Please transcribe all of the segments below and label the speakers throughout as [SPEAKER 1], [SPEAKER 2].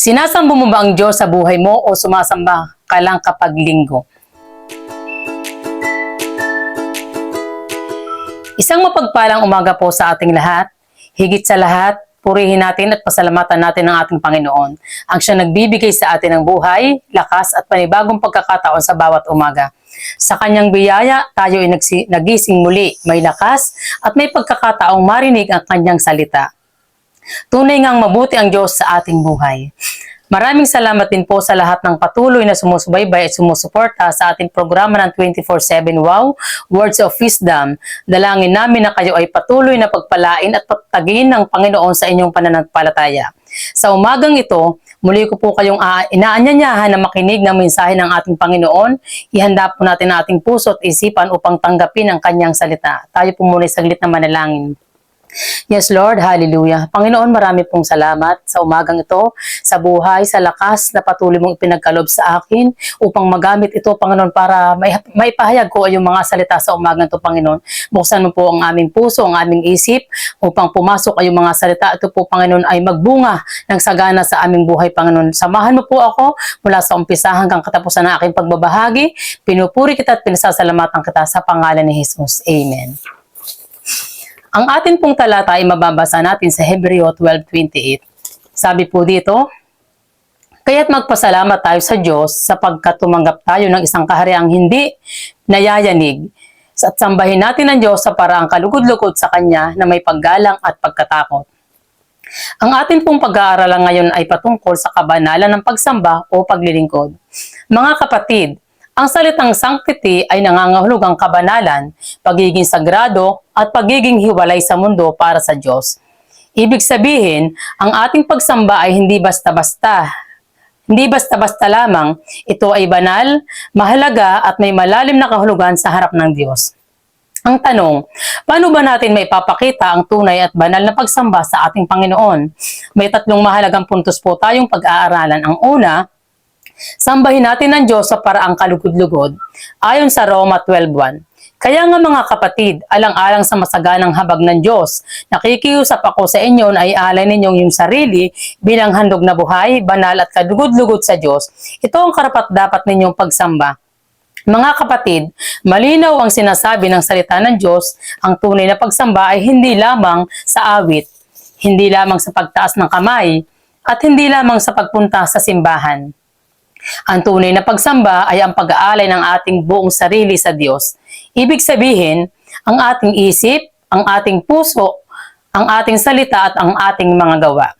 [SPEAKER 1] Sinasambo mo ba ang Diyos sa buhay mo o sumasamba ka lang kapag linggo? Isang mapagpalang umaga po sa ating lahat. Higit sa lahat, purihin natin at pasalamatan natin ang ating Panginoon. Ang siya nagbibigay sa atin ng buhay, lakas at panibagong pagkakataon sa bawat umaga. Sa kanyang biyaya, tayo ay nagising muli, may lakas at may pagkakataong marinig ang kanyang salita. Tunay ngang mabuti ang Diyos sa ating buhay. Maraming salamat din po sa lahat ng patuloy na sumusubaybay at sumusuporta sa ating programa ng 24/7 Wow! Words of Wisdom. Dalangin namin na kayo ay patuloy na pagpalain at pagtagin ng Panginoon sa inyong pananampalataya. Sa umagang ito, muli ko po kayong inaanyayahan na makinig ng mensahe ng ating Panginoon. Ihanda po natin ang ating puso at isipan upang tanggapin ang kanyang salita. Tayo po muna saglit na manalangin. Yes, Lord, hallelujah. Panginoon, marami pong salamat sa umagang ito, sa buhay, sa lakas na patuloy mong ipinagkaloob sa akin upang magamit ito, Panginoon, para maipahayag ko ay yung mga salita sa umagang ito, Panginoon. Buksan mo po ang aming puso, ang aming isip upang pumasok ay yung mga salita. Ito po, Panginoon, ay magbunga ng sagana sa aming buhay, Panginoon. Samahan mo po ako mula sa umpisa hanggang katapusan ng aking pagbabahagi. Pinupuri kita at pinasasalamatan kita sa pangalan ni Jesus. Amen. Ang atin pong talata ay mababasa natin sa Hebreo 12:28. Sabi po dito, kaya't magpasalamat tayo sa Diyos sapagkat tumanggap tayo ng isang kahariang hindi nayayanig at sambahin natin ang Diyos sa paraang kalugod-lugod sa Kanya na may paggalang at pagkatakot. Ang atin pong pag-aaralan ngayon ay patungkol sa kabanalan ng pagsamba o paglilingkod. Mga kapatid, ang salitang sanctity ay nangangahulugang kabanalan, pagiging sagrado, at pagiging hiwalay sa mundo para sa Diyos. Ibig sabihin, ang ating pagsamba ay hindi basta-basta. Hindi basta-basta lamang, ito ay banal, mahalaga at may malalim na kahulugan sa harap ng Diyos. Ang tanong, paano ba natin maipapakita ang tunay at banal na pagsamba sa ating Panginoon? May tatlong mahalagang puntos po tayong pag-aaralan. Ang una, sambahin natin ang Diyos sa paraang kalugod-lugod ayon sa Roma 12:1. Kaya nga mga kapatid, alang-alang sa masaganang habag ng Diyos, nakikiusap ako sa inyo na ialay ninyong yung sarili bilang handog na buhay, banal at kalugod-lugod sa Diyos. Ito ang karapat-dapat ninyong pagsamba. Mga kapatid, malinaw ang sinasabi ng salita ng Diyos, ang tunay na pagsamba ay hindi lamang sa awit, hindi lamang sa pagtaas ng kamay, at hindi lamang sa pagpunta sa simbahan. Ang tunay na pagsamba ay ang pag-aalay ng ating buong sarili sa Diyos. Ibig sabihin, ang ating isip, ang ating puso, ang ating salita at ang ating mga gawa.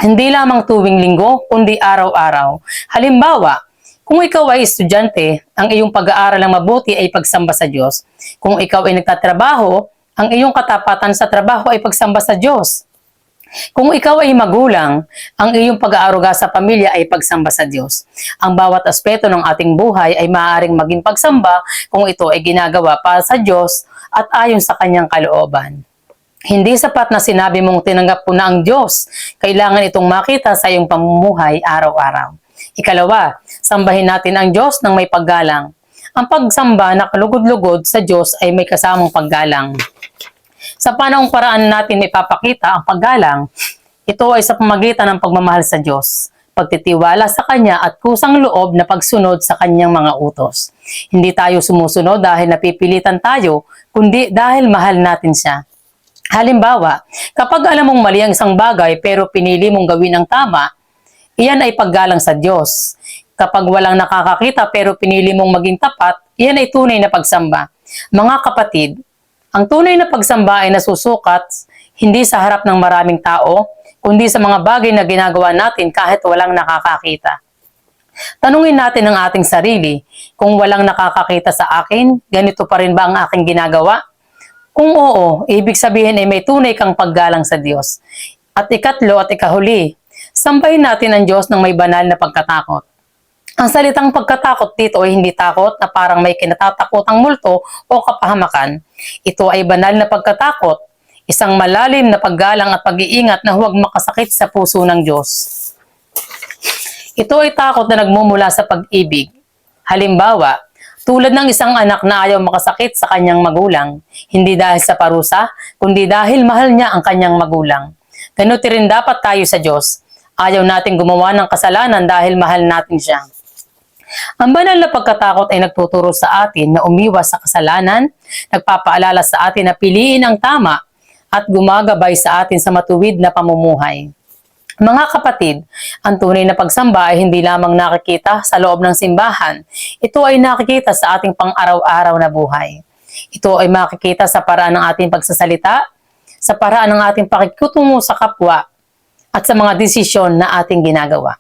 [SPEAKER 1] Hindi lamang tuwing linggo, kundi araw-araw. Halimbawa, kung ikaw ay estudyante, ang iyong pag-aaral ng mabuti ay pagsamba sa Diyos. Kung ikaw ay nagtatrabaho, ang iyong katapatan sa trabaho ay pagsamba sa Diyos. Kung ikaw ay magulang, ang iyong pag-aaruga sa pamilya ay pagsamba sa Diyos. Ang bawat aspeto ng ating buhay ay maaaring maging pagsamba kung ito ay ginagawa para sa Diyos at ayon sa kanyang kalooban. Hindi sapat na sinabi mong tinanggap ko na ang Diyos. Kailangan itong makita sa iyong pamumuhay araw-araw. Ikalawa, sambahin natin ang Diyos ng may paggalang. Ang pagsamba na kalugod-lugod sa Diyos ay may kasamang paggalang. Sa panahong paraan natin ipapakita ang paggalang, ito ay sa pamagitan ng pagmamahal sa Diyos, pagtitiwala sa Kanya at kusang loob na pagsunod sa Kanyang mga utos. Hindi tayo sumusunod dahil napipilitan tayo, kundi dahil mahal natin siya. Halimbawa, kapag alam mong mali ang isang bagay pero pinili mong gawin ang tama, iyan ay paggalang sa Diyos. Kapag walang nakakakita pero pinili mong maging tapat, iyan ay tunay na pagsamba. Mga kapatid, ang tunay na pagsamba ay nasusukat hindi sa harap ng maraming tao, kundi sa mga bagay na ginagawa natin kahit walang nakakakita. Tanungin natin ang ating sarili, kung walang nakakakita sa akin, ganito pa rin ba ang aking ginagawa? Kung oo, ibig sabihin ay may tunay kang paggalang sa Diyos. At ikatlo at ikahuli, sambahin natin ang Diyos ng may banal na pagkatakot. Ang salitang pagkatakot dito ay hindi takot na parang may kinatatakotang multo o kapahamakan. Ito ay banal na pagkatakot, isang malalim na paggalang at pag-iingat na huwag makasakit sa puso ng Diyos. Ito ay takot na nagmumula sa pag-ibig. Halimbawa, tulad ng isang anak na ayaw makasakit sa kanyang magulang, hindi dahil sa parusa, kundi dahil mahal niya ang kanyang magulang. Ganito rin dapat tayo sa Diyos. Ayaw nating gumawa ng kasalanan dahil mahal natin siya. Ang banal na pagkatakot ay nagtuturo sa atin na umiwas sa kasalanan, nagpapaalala sa atin na piliin ang tama, at gumagabay sa atin sa matuwid na pamumuhay. Mga kapatid, ang tunay na pagsamba ay hindi lamang nakikita sa loob ng simbahan. Ito ay nakikita sa ating pang-araw-araw na buhay. Ito ay makikita sa paraan ng ating pagsasalita, sa paraan ng ating pakikitungo sa kapwa, at sa mga desisyon na ating ginagawa.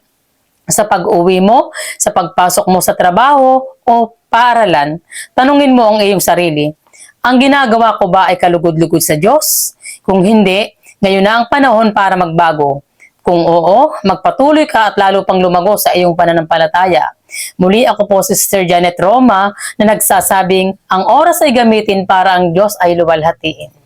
[SPEAKER 1] Sa pag-uwi mo, sa pagpasok mo sa trabaho o paaralan, tanungin mo ang iyong sarili, ang ginagawa ko ba ay kalugod-lugod sa Diyos? Kung hindi, ngayon na ang panahon para magbago. Kung oo, magpatuloy ka at lalo pang lumago sa iyong pananampalataya. Muli ako po si Sister Janet Roma na nagsasabing, ang oras ay gamitin para ang Diyos ay luwalhatiin.